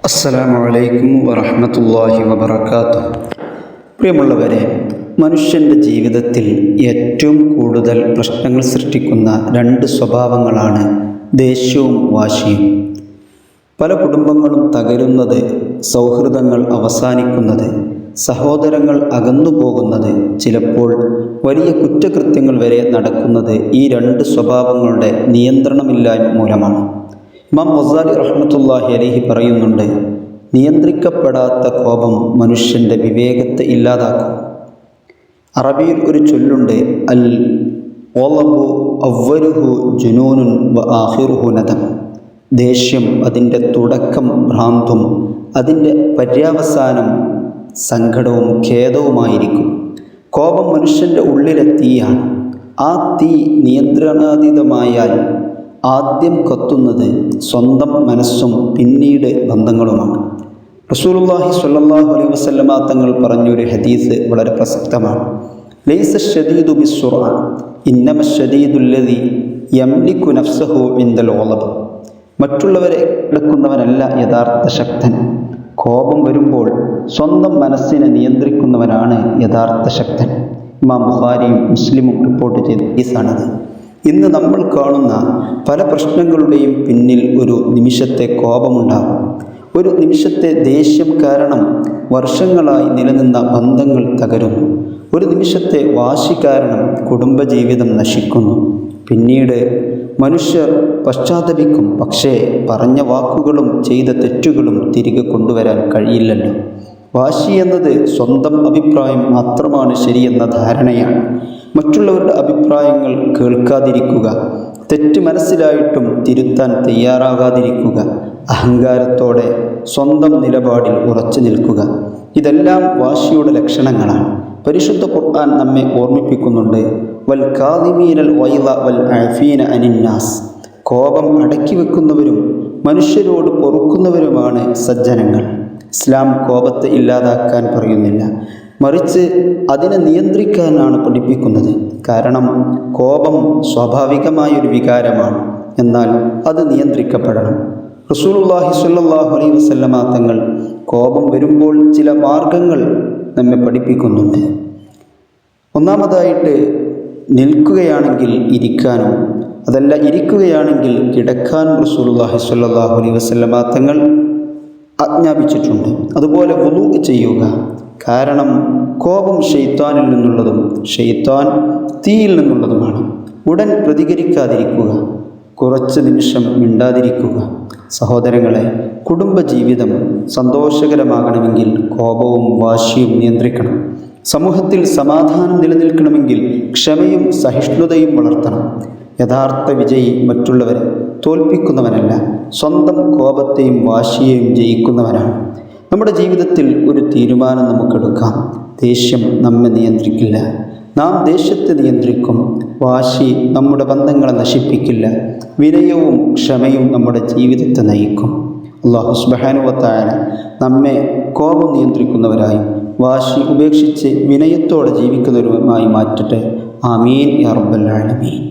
അസ്സലാമു അലൈക്കും വറഹ്മത്തുള്ളാഹി വബറകാതുഹു. പ്രിയമുള്ളവരെ, മനുഷ്യൻ്റെ ജീവിതത്തിൽ ഏറ്റവും കൂടുതൽ പ്രശ്നങ്ങൾ സൃഷ്ടിക്കുന്ന രണ്ട് സ്വഭാവങ്ങളാണ് ദേഷ്യവും വാശിയും. പല കുടുംബങ്ങളും തകരുന്നത്, സൗഹൃദങ്ങൾ അവസാനിക്കുന്നത്, സഹോദരങ്ങൾ അകന്നു പോകുന്നത്, ചിലപ്പോൾ വലിയ കുറ്റകൃത്യങ്ങൾ വരെ നടക്കുന്നത് ഈ രണ്ട് സ്വഭാവങ്ങളുടെ നിയന്ത്രണമില്ലായ്മ മൂലമാണ്. ഇമാം ഗസാലി റഹ്മത്തുള്ളാഹി അലൈഹി പറയുന്നുണ്ട്, നിയന്ത്രിക്കപ്പെടാത്ത കോപം മനുഷ്യൻ്റെ വിവേകത്തെ ഇല്ലാതാക്കും. അറബിയിൽ ഒരു ചൊല്ലുണ്ട്, അൽ ഒളബു അവ്വലുഹു ജുനൂനുൻ വ ആഖിറുഹു നദം. ദേഷ്യം അതിൻ്റെ തുടക്കം ഭ്രാന്തും അതിൻ്റെ പര്യവസാനം സങ്കടവും ഖേദവുമായിരിക്കും. കോപം മനുഷ്യൻ്റെ ഉള്ളിലെ തീയാണ്. ആ തീ നിയന്ത്രണാതീതമായാൽ ആദ്യം കത്തുന്നത് സ്വന്തം മനസ്സും പിന്നീട് ബന്ധങ്ങളുമാണ്. റസൂലുള്ളാഹി സ്വല്ലല്ലാഹു അലൈഹി വസല്ലമ തങ്ങൾ പറഞ്ഞൊരു ഹദീസ് വളരെ പ്രസക്തമാണ്. ലൈസ ശദീദു ബിസ്സുർഅ ഇന്നമ ശദീദുല്ലദി യംലികു നഫ്സഹു ഇൻദൽ ഗളബ്. മറ്റുള്ളവരെ കീഴടക്കുന്നവനല്ല യഥാർത്ഥ ശക്തൻ. കോപം വരുമ്പോൾ സ്വന്തം മനസ്സിനെ നിയന്ത്രിക്കുന്നവനാണ് യഥാർത്ഥ ശക്തൻ. ഇമാം ബുഖാരിയും മുസ്ലിമും റിപ്പോർട്ട് ചെയ്ത ഹദീസാണത്. ഇന്ന് നമ്മൾ കാണുന്ന പല പ്രശ്നങ്ങളുടെയും പിന്നിൽ ഒരു നിമിഷത്തെ കോപമുണ്ടാകും. ഒരു നിമിഷത്തെ ദേഷ്യം കാരണം വർഷങ്ങളായി നിലനിന്ന ബന്ധങ്ങൾ തകരുന്നു. ഒരു നിമിഷത്തെ വാശി കാരണം കുടുംബജീവിതം നശിക്കുന്നു. പിന്നീട് മനുഷ്യർ പശ്ചാത്തപിക്കും. പക്ഷേ പറഞ്ഞ വാക്കുകളും ചെയ്ത തെറ്റുകളും തിരികെ കൊണ്ടുവരാൻ കഴിയില്ലല്ലോ. വാശി എന്നത് സ്വന്തം അഭിപ്രായം മാത്രമാണ് ശരിയെന്ന ധാരണയാണ്. മറ്റുള്ളവരുടെ അഭിപ്രായങ്ങൾ കേൾക്കാതിരിക്കുക, തെറ്റ് മനസ്സിലായിട്ടും തിരുത്താൻ തയ്യാറാകാതിരിക്കുക, അഹങ്കാരത്തോടെ സ്വന്തം നിലപാടിൽ ഉറച്ചു നിൽക്കുക, ഇതെല്ലാം വാശിയുടെ ലക്ഷണങ്ങളാണ്. പരിശുദ്ധ ഖുർആൻ നമ്മെ ഓർമ്മിപ്പിക്കുന്നുണ്ട്, വൽ കാദിമീനൽ ഗൈള വൽ ആഫീന അനിന്നാസ്. കോപം അടക്കി വെക്കുന്നവരും മനുഷ്യരോട് പൊറുക്കുന്നവരുമാണ് സജ്ജനങ്ങൾ. ഇസ്ലാം കോപത്തെ ഇല്ലാതാക്കാൻ പറയുന്നില്ല, മറിച്ച് അതിനെ നിയന്ത്രിക്കാനാണ് പഠിപ്പിക്കുന്നത്. കാരണം കോപം സ്വാഭാവികമായൊരു വികാരമാണ്, എന്നാൽ അത് നിയന്ത്രിക്കപ്പെടണം. റസൂലുള്ളാഹി സ്വല്ലല്ലാഹു അലൈഹി വസല്ലമ തങ്ങൾ കോപം വരുമ്പോൾ ചില മാർഗങ്ങൾ നമ്മെ പഠിപ്പിക്കുന്നുണ്ട്. ഒന്നാമതായിട്ട്, നിൽക്കുകയാണെങ്കിൽ ഇരിക്കാനും, അതല്ല ഇരിക്കുകയാണെങ്കിൽ കിടക്കാനും റസൂലുള്ളാഹി സ്വല്ലല്ലാഹു അലൈഹി വസല്ലമ തങ്ങൾ ആജ്ഞാപിച്ചിട്ടുണ്ട്. അതുപോലെ വുളൂ ചെയ്യുക. കാരണം കോപം ശൈത്താനിൽ നിന്നുള്ളതും ശൈത്താൻ തീയിൽ നിന്നുള്ളതുമാണ്. ഉടൻ പ്രതികരിക്കാതിരിക്കുക, കുറച്ച് നിമിഷം മിണ്ടാതിരിക്കുക. സഹോദരങ്ങളെ, കുടുംബജീവിതം സന്തോഷകരമാകണമെങ്കിൽ കോപവും വാശിയും നിയന്ത്രിക്കണം. സമൂഹത്തിൽ സമാധാനം നിലനിൽക്കണമെങ്കിൽ ക്ഷമയും സഹിഷ്ണുതയും വളർത്തണം. യഥാർത്ഥ വിജയി മറ്റുള്ളവരെ തോൽപ്പിക്കുന്നവനല്ല, സ്വന്തം കോപത്തെയും വാശിയെയും ജയിക്കുന്നവനാണ്. നമ്മുടെ ജീവിതത്തിൽ ഒരു തീരുമാനം നമുക്കെടുക്കാം. ദേഷ്യം നമ്മെ നിയന്ത്രിക്കില്ല, നാം ദേഷ്യത്തെ നിയന്ത്രിക്കും. വാശി നമ്മുടെ ബന്ധങ്ങളെ നശിപ്പിക്കില്ല. വിനയവും ക്ഷമയും നമ്മുടെ ജീവിതത്തെ നയിക്കും. അല്ലാഹു സുബ്ഹാനഹു വ തആല നമ്മെ കോപം നിയന്ത്രിക്കുന്നവരായും വാശി ഉപേക്ഷിച്ച് വിനയത്തോടെ ജീവിക്കുന്നവരുമായി മാറ്റട്ടെ. ആമീൻ യാ റബ്ബൽ ആലമീൻ.